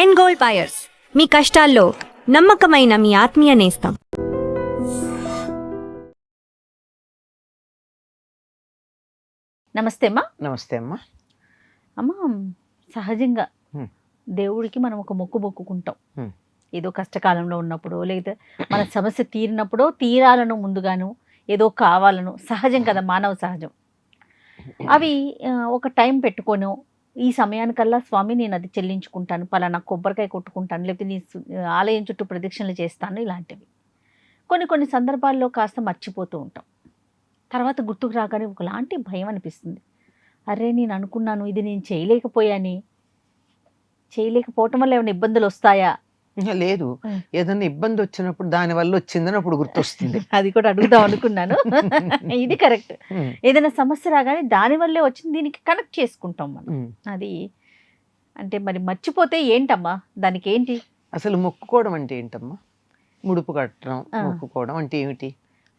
End gold buyers, మీ కష్టాల్లో నమ్మకమైన మీ ఆత్మీయ నేస్తం. నమస్తే అమ్మా. నమస్తే అమ్మా. అమ్మా, సహజంగా దేవుడికి మనం ఒక మొక్కు మొక్కుకుంటాం. ఏదో కష్టకాలంలో ఉన్నప్పుడు, లేదా మన సమస్య తీరినప్పుడు, తీరాలను ముందుగాను ఏదో కావాలను, సహజం కదా, మానవ సహజం. అవి ఒక టైం పెట్టుకోను, ఈ సమయానికల్లా స్వామి నేను అది చెల్లించుకుంటాను, పలానా కొబ్బరికాయ కొట్టుకుంటాను, లేకపోతే నీ ఆలయం చుట్టూ ప్రదక్షిణలు చేస్తాను, ఇలాంటివి కొన్ని సందర్భాల్లో కాస్త మర్చిపోతూ ఉంటాం. తర్వాత గుర్తుకు రాగానే ఒకలాంటి భయం అనిపిస్తుంది. అరే, నేను అనుకున్నాను, ఇది నేను చేయలేకపోవటం వల్ల ఏమైనా ఇబ్బందులు వస్తాయా? లేదు, ఏదన్నా ఇబ్బంది వచ్చినప్పుడు దాని వల్ల వచ్చిందని అప్పుడు గుర్తొస్తుంది. అది కూడా అడుగుదాం అనుకున్నాను. ఇది కరెక్ట్. ఏదైనా సమస్య రాగానే దాని వల్లే వచ్చింది, దీనికి కనెక్ట్ చేసుకుంటాం మనం. అది అంటే మరి మర్చిపోతే ఏంటమ్మా, దానికి ఏంటి అసలు? మొక్కుకోవడం అంటే ఏంటమ్మా? ముడుపు కట్టడం, మొక్కుకోవడం అంటే ఏమిటి?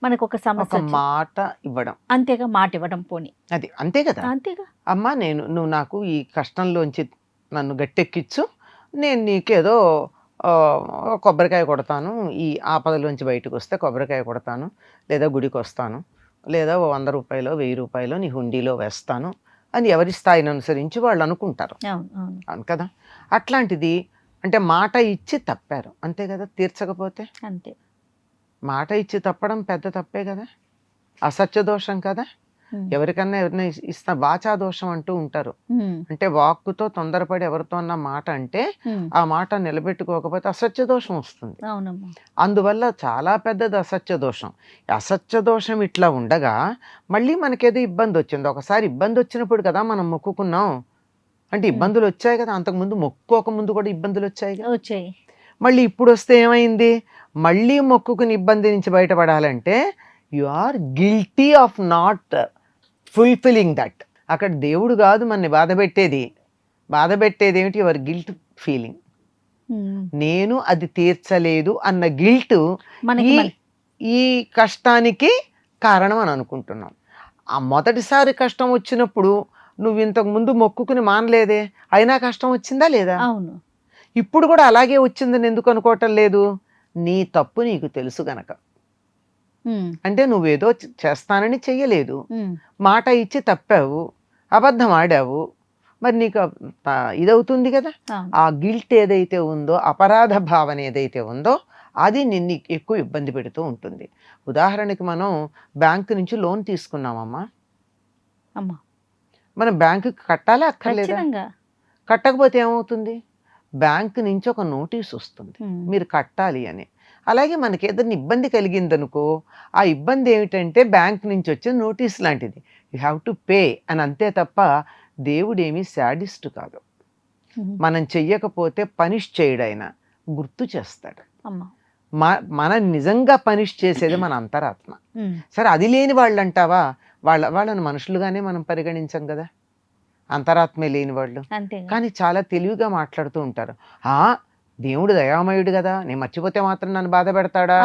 మనకు ఒక సమస్య, మాట ఇవ్వడం. అంతేగా, మాట ఇవ్వడం. పోనీ అది అంతే కదా. అంతేగా. అమ్మా, నువ్వు నాకు ఈ కష్టంలోంచి నన్ను గట్టెక్కిచ్చు, నేను నీకేదో కొబ్బరికాయ కొడతాను, ఈ ఆపదలోంచి బయటకు వస్తే కొబ్బరికాయ కొడతాను, లేదా గుడికి వస్తాను, లేదా 100 రూపాయలు 1000 రూపాయలు నీ హుండీలో వేస్తాను అని ఎవరి స్థాయిని అనుసరించి వాళ్ళు అనుకుంటారు. అవును కదా. అట్లాంటిది అంటే మాట ఇచ్చి తప్పారు, అంతే కదా. తీర్చకపోతే అంతే. మాట ఇచ్చి తప్పడం పెద్ద తప్పే కదా, అసత్య దోషం కదా. ఎవరికన్నా ఎవరిని ఇస్తా వాచా దోషం అంటూ ఉంటారు. అంటే వాక్కుతో తొందరపడి ఎవరితో అన్న మాట అంటే ఆ మాట నిలబెట్టుకోకపోతే అసత్య దోషం వస్తుంది. అందువల్ల చాలా పెద్దది అసత్య దోషం. అసత్య దోషం ఇట్లా ఉండగా మళ్ళీ మనకేదో ఇబ్బంది వచ్చింది. ఒకసారి ఇబ్బంది వచ్చినప్పుడు కదా మనం మొక్కుకున్నాం, అంటే ఇబ్బందులు వచ్చాయి కదా. అంతకుముందు మొక్కుకోకముందు కూడా ఇబ్బందులు వచ్చాయి. మళ్ళీ ఇప్పుడు వస్తే ఏమైంది? మళ్ళీ మొక్కుకుని ఇబ్బంది నుంచి బయటపడాలంటే you are guilty of not fulfilling that. అక్కడ దేవుడు కాదు మనని బాధపెట్టేది ఏమిటి? Your guilt feeling. నేను అది తీర్చలేదు అన్న గిల్ట్ ఈ కష్టానికి కారణం అని అనుకుంటున్నాం. ఆ మొదటిసారి కష్టం వచ్చినప్పుడు నువ్వు ఇంతకు ముందు మొక్కుకుని మానలేదే, అయినా కష్టం వచ్చిందా లేదా? అవును. ఇప్పుడు కూడా అలాగే వచ్చిందని ఎందుకు అనుకోవటం లేదు? నీ తప్పు నీకు తెలుసు గనక. అంటే నువ్వేదో చేస్తానని చెయ్యలేదు, మాట ఇచ్చి తప్పావు, అబద్ధం ఆడావు, మరి నీకు ఇదవుతుంది కదా. ఆ గిల్ట్ ఏదైతే ఉందో, అపరాధ భావన ఏదైతే ఉందో, అది నిన్ను ఎక్కువ ఇబ్బంది పెడుతూ ఉంటుంది. ఉదాహరణకి మనం బ్యాంకు నుంచి లోన్ తీసుకున్నామమ్మా, మనం బ్యాంకుకి కట్టాలా అక్కర్లేదా? కట్టకపోతే ఏమవుతుంది? బ్యాంకు నుంచి ఒక నోటీస్ వస్తుంది మీరు కట్టాలి అని. అలాగే మనకి ఏదైనా ఇబ్బంది కలిగిందనుకో, ఆ ఇబ్బంది ఏమిటంటే బ్యాంక్ నుంచి వచ్చే నోటీస్ లాంటిది, యూ హ్యావ్ టు పే అని. అంతే తప్ప దేవుడేమీ శాడిస్ట్ కాదు. మనం చెయ్యకపోతే పనిష్ చేయడైనా గుర్తు చేస్తాడు. మనం నిజంగా పనిష్ చేసేది మన అంతరాత్మ. సరే, అది లేని వాళ్ళు అంటావా? వాళ్ళని మనుషులుగానే మనం పరిగణించం కదా, అంతరాత్మే లేని వాళ్ళు. కానీ చాలా తెలివిగా మాట్లాడుతూ ఉంటారు. దేవుడు దయామయుడు కదా, నేను మర్చిపోతే మాత్రం నన్ను బాధ పెడతాడా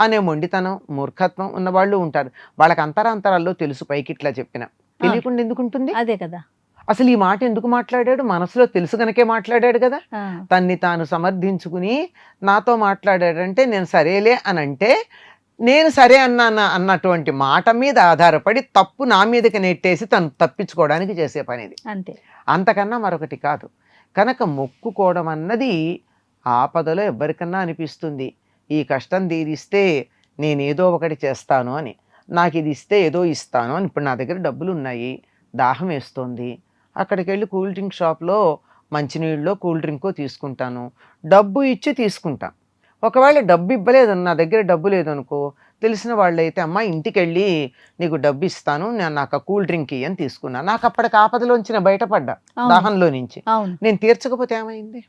అనే మొండితనం, మూర్ఖత్వం ఉన్న వాళ్ళు ఉంటారు. వాళ్ళకి అంతరాంతరాల్లో తెలుసు, పైకి ఇట్లా చెప్పిన తెలియకుండా ఎందుకుంటుంది? అదే కదా. అసలు ఈ మాట ఎందుకు మాట్లాడాడు? మనసులో తెలుసు గనకే మాట్లాడాడు కదా. తన్ని తాను సమర్థించుకుని నాతో మాట్లాడాడంటే నేను సరేలే అని అంటే, నేను సరే అన్నటువంటి మాట మీద ఆధారపడి తప్పు నా మీదకి నెట్టేసి తను తప్పించుకోవడానికి చేసే పని ఇది. అంతకన్నా మరొకటి కాదు. కనుక మొక్కుకోవడం అన్నది ఆపదలో ఎవరికన్నా అనిపిస్తుంది, ఈ కష్టం తీరిస్తే నేనేదో ఒకటి చేస్తాను అని, నాకు ఇది ఇస్తే ఏదో ఇస్తాను అని. ఇప్పుడు నా దగ్గర డబ్బులు ఉన్నాయి, దాహం వేస్తోంది, అక్కడికి వెళ్ళి కూల్ డ్రింక్ షాప్లో మంచినీళ్ళలో కూల్ డ్రింకో తీసుకుంటాను, డబ్బు ఇచ్చి తీసుకుంటాను. ఒకవేళ డబ్బు ఇవ్వలేదు, నా దగ్గర డబ్బు లేదనుకో, తెలిసిన వాళ్ళైతే అమ్మ ఇంటికి వెళ్ళి నీకు డబ్బు ఇస్తాను, నాకు కూల్ డ్రింక్ ఇయ్యని తీసుకున్నా. నాకు అప్పటికి ఆపదలోంచి బయటపడ్డా, దాహంలో నుంచి. నేను తీర్చకపోతే ఏమైంది?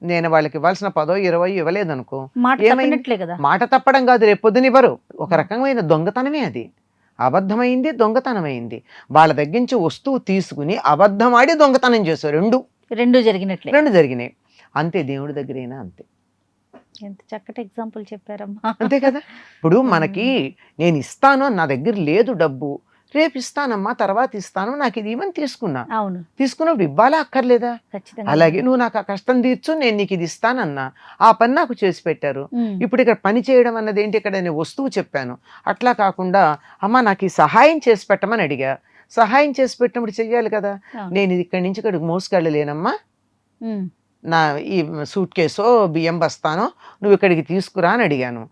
నేను వాళ్ళకి ఇవ్వాల్సిన 10, 20 ఇవ్వలేదనుకో, మాట తప్పడం కాదు, రేపు పొద్దున ఇవ్వరు. ఒక రకమైన దొంగతనమే అది. అబద్ధమైంది, దొంగతనమైంది. వాళ్ళ దగ్గర నుంచి వస్తువు తీసుకుని అబద్ధం ఆడి దొంగతనం చేశారు. రెండు జరిగినాయి. అంతే, దేవుడి దగ్గరైనా అంతే. ఎంత చక్కటి ఎగ్జాంపుల్ చెప్పారమ్మా. అంతే కదా. ఇప్పుడు మనకి నేను ఇస్తాను, నా దగ్గర లేదు డబ్బు, రేపు ఇస్తానమ్మా, తర్వాత ఇస్తాను, నాకు ఇది ఇవ్వని తీసుకున్నా. అవును, తీసుకున్నప్పుడు ఇవ్వాలా అక్కర్లేదా? ఖచ్చితంగా. అలాగే నువ్వు నాకు ఆ కష్టం తీర్చు, నేను నీకు ఇది ఇస్తానన్నా, ఆ పని నాకు చేసి పెట్టారు. ఇప్పుడు ఇక్కడ పని చేయడం అన్నది ఏంటి, ఇక్కడ నేను వస్తువు చెప్పాను. అట్లా కాకుండా అమ్మ నాకు ఈ సహాయం చేసి పెట్టమని అడిగా, సహాయం చేసి పెట్టినప్పుడు చెయ్యాలి కదా. నేను ఇది ఇక్కడి నుంచి ఇక్కడికి మోసుకెళ్ళలేనమ్మా, నా ఈ సూట్ కేసో బియ్యం బస్తానో నువ్వు ఇక్కడికి తీసుకురా అని అడిగాను.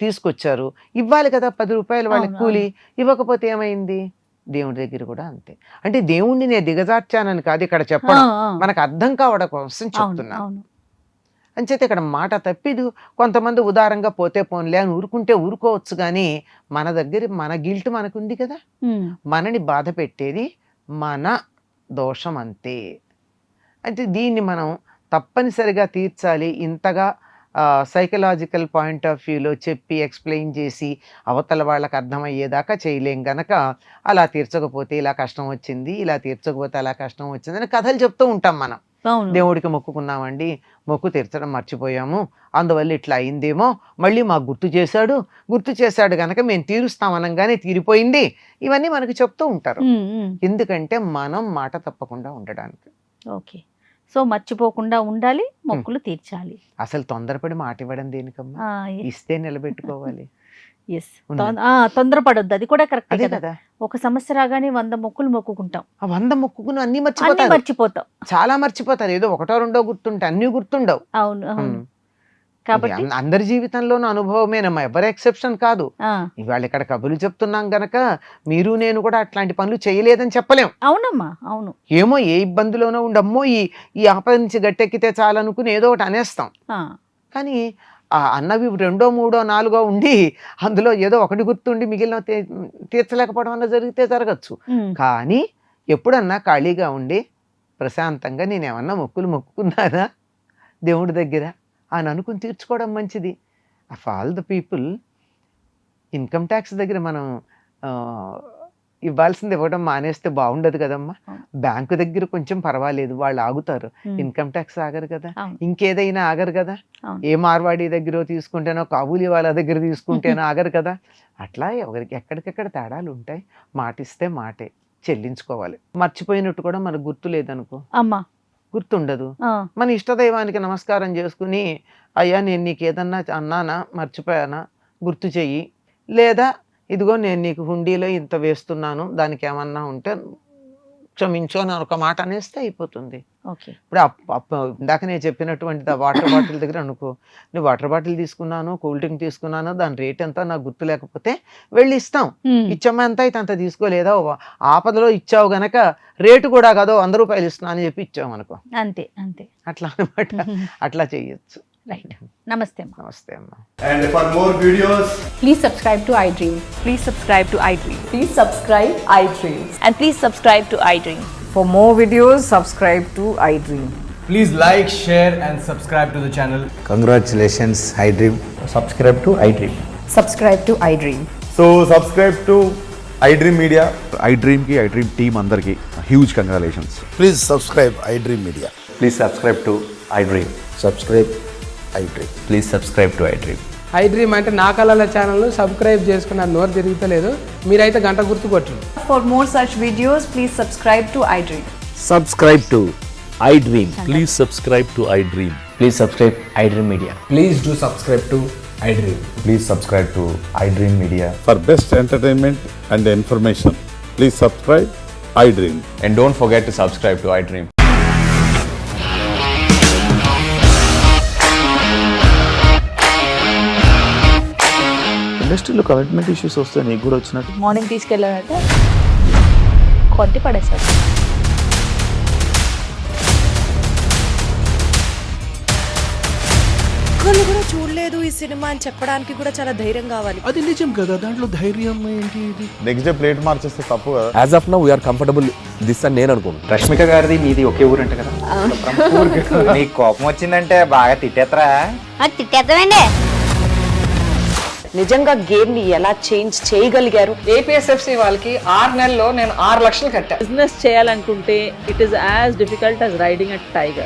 తీసుకొచ్చారు, ఇవ్వాలి కదా 10 రూపాయలు వాళ్ళకి కూలి. ఇవ్వకపోతే ఏమైంది? దేవుడి దగ్గర కూడా అంతే. అంటే దేవుణ్ణి నేను దిగజార్చానని కాదు ఇక్కడ చెప్పడం, మనకు అర్థం కావడం కోసం చెప్తున్నా. అంచేత ఇక్కడ మాట తప్పిదు. కొంతమంది ఉదారంగా పోతే పోన్లే అని ఊరుకుంటే ఊరుకోవచ్చు, కానీ మన దగ్గర మన గిల్ట్ మనకుంది కదా, మనని బాధ పెట్టేది మన దోషం అంతే. అంటే దీన్ని మనం తప్పనిసరిగా తీర్చాలి. ఇంతగా సైకలాజికల్ పాయింట్ ఆఫ్ వ్యూలో చెప్పి ఎక్స్ప్లెయిన్ చేసి అవతల వాళ్ళకి అర్థమయ్యేదాకా చేయలేం గనక, అలా తీర్చకపోతే ఇలా కష్టం వచ్చింది, ఇలా తీర్చకపోతే అలా కష్టం వచ్చింది అని కథలు చెప్తూ ఉంటాం మనం. దేవుడికి మొక్కుకున్నామండి, మొక్కు తీర్చడం మర్చిపోయాము, అందువల్ల ఇట్లా అయిందేమో, మళ్ళీ మాకు గుర్తు చేశాడు గనక మేము తీరుస్తామనగానే తీరిపోయింది, ఇవన్నీ మనకు చెప్తూ ఉంటారు. ఎందుకంటే మనం మాట తప్పకుండా ఉండడానికి. ఓకే, సో మర్చిపోకుండా ఉండాలి, మొక్కులు తీర్చాలి. అసలు తొందరపడి మాట ఇవ్వడం దేనికమ్మా, ఇస్తే నిలబెట్టుకోవాలి. తొందరపడొద్దు, అది కూడా కరెక్ట్ అదే కదా. ఒక సమస్య రాగానే 100 మొక్కులు మొక్కుకుంటాం, 100 మొక్కుకుని అన్ని మర్చిపోతాం, చాలా మర్చిపోతారు. ఏదో ఒకటో రెండో గుర్తుంటే అన్ని గుర్తుండవు. అవును అవును. కాబట్టి అందరి జీవితంలోనూ అనుభవమేనమ్మా, ఎవరు ఎక్సెప్షన్ కాదు. ఇవాళ ఇక్కడ కబుర్లు చెప్తున్నాం గనక మీరు నేను కూడా అట్లాంటి పనులు చేయలేదని చెప్పలేం. అవునమ్మా, అవును. ఏమో ఏ ఇబ్బందిలోనో ఉండమ్మో, ఈ ఆపద నుంచి గట్టెక్కితే చాలనుకుని ఏదో ఒకటి అనేస్తాం. కానీ అన్నవి 2, 3, 4 ఉండి అందులో ఏదో ఒకటి గుర్తుండి మిగిలిన తీర్చలేకపోవడం అన్న జరిగితే జరగచ్చు. కానీ ఎప్పుడన్నా ఖాళీగా ఉండి ప్రశాంతంగా నేనేమన్నా మొక్కుకున్నానా దేవుడి దగ్గర అని అనుకుని తీర్చుకోవడం మంచిది. Of all the people income tax దగ్గర మనం ఇవ్వాల్సింది ఇవ్వడం మానేస్తే బాగుండదు కదమ్మా. బ్యాంకు దగ్గర కొంచెం పర్వాలేదు, వాళ్ళు ఆగుతారు. ఇన్కమ్ ట్యాక్స్ ఆగరు కదా, ఇంకేదైనా ఆగరు కదా. ఏ మార్వాడి దగ్గర తీసుకుంటేనో, కాబూలీ వాళ్ళ దగ్గర తీసుకుంటేనో ఆగరు కదా. అట్లా ఎవరికి ఎక్కడికెక్కడ తేడాలు ఉంటాయి. మాటిస్తే మాటే చెల్లించుకోవాలి. మర్చిపోయినట్టు కూడా మనకు గుర్తు లేదనుకో, గుర్తుండదు. మన ఇష్టదైవానికి నమస్కారం చేసుకుని, అయ్యా నేను నీకు ఏదన్నా అన్నానా, మర్చిపోయానా, గుర్తు చెయ్యి, లేదా ఇదిగో నేను నీకు హుండీలో ఇంత వేస్తున్నాను, దానికి ఏమన్నా ఉంటే క్షమించు అని ఒక మాట అనేస్తే అయిపోతుంది. ఇప్పుడు ఇందాక నేను చెప్పినటువంటి వాటర్ బాటిల్ దగ్గర అనుకో, నేను వాటర్ బాటిల్ తీసుకున్నాను, కూల్ డ్రింక్ తీసుకున్నాను, దాని రేట్ ఎంత నాకు గుర్తు లేకపోతే వెళ్ళి ఇస్తాం. ఇచ్చామా ఎంత అయితే అంత తీసుకోలేదా, ఆపదలో ఇచ్చావు గనక రేటు కూడా కాదో 100 రూపాయలు ఇస్తున్నా అని చెప్పి ఇచ్చావు అనుకో, అంతే అంతే. అట్లా అనమాట, అట్లా చేయొచ్చు. రైట్. నమస్తే నమస్తే అమ్మా. And for more videos, please subscribe to iDream. Please subscribe to iDream. Please subscribe iDream. And please subscribe to iDream. For more videos, subscribe to iDream. please like, share and subscribe to the channel. Congratulations, iDream. Subscribe to iDream. Subscribe to iDream. So subscribe to iDream Media. iDream ki iDream team andarki huge congratulations. Please subscribe iDream Media. Please subscribe to iDream. Subscribe iDream. Please subscribe to iDream. iDream అంటే నా కళల ఛానల్ను subscribe చేసుకున్న నోరు తిరుగుతలేదు, మీరైతే గంట గుర్తు కొట్టండి. For more such videos, please subscribe to iDream. Subscribe to iDream. Please subscribe to iDream. Please subscribe iDream Media. Please do subscribe to iDream. Please subscribe to iDream Media. For best entertainment and information, please subscribe iDream. And don't forget to subscribe to iDream. ఇండస్ట్రీలో commitment issues వస్తే నీకు కూడా వచ్చినట్టు morning తీసుకెళ్ళాలంటే కొట్టి పడేసాడు. ఒక్కళ్ళు కూడా చూడలేదు ఈ సినిమా అని చెప్పడానికి కూడా చాలా ధైర్యం కావాలి. అది నిజం కదా, దాంట్లో ధైర్యం ఏంటి? ఇది నెక్స్ట్ డే ప్లేట్ మార్చేస్తే తప్పు కదా. As of now we are comfortable this అని నేను అనుకుంటున్నాను. రష్మిక గారిది మీది ఒకే ఊరు అంట కదా. నీకు కోపం వచ్చిందంటే బాగా తిట్టేత్తరా? తిట్టేద్దామండి. నిజంగా గేమ్ ని ఎలా చేంజ్ చేయగలిగారు? ఏపీఎస్ఎఫ్సి వాళ్ళకి 6 నెలల్లో నేను 6 లక్షలు కట్టా. బిజినెస్ చేయాలనుకుంటే it is as difficult as riding a tiger.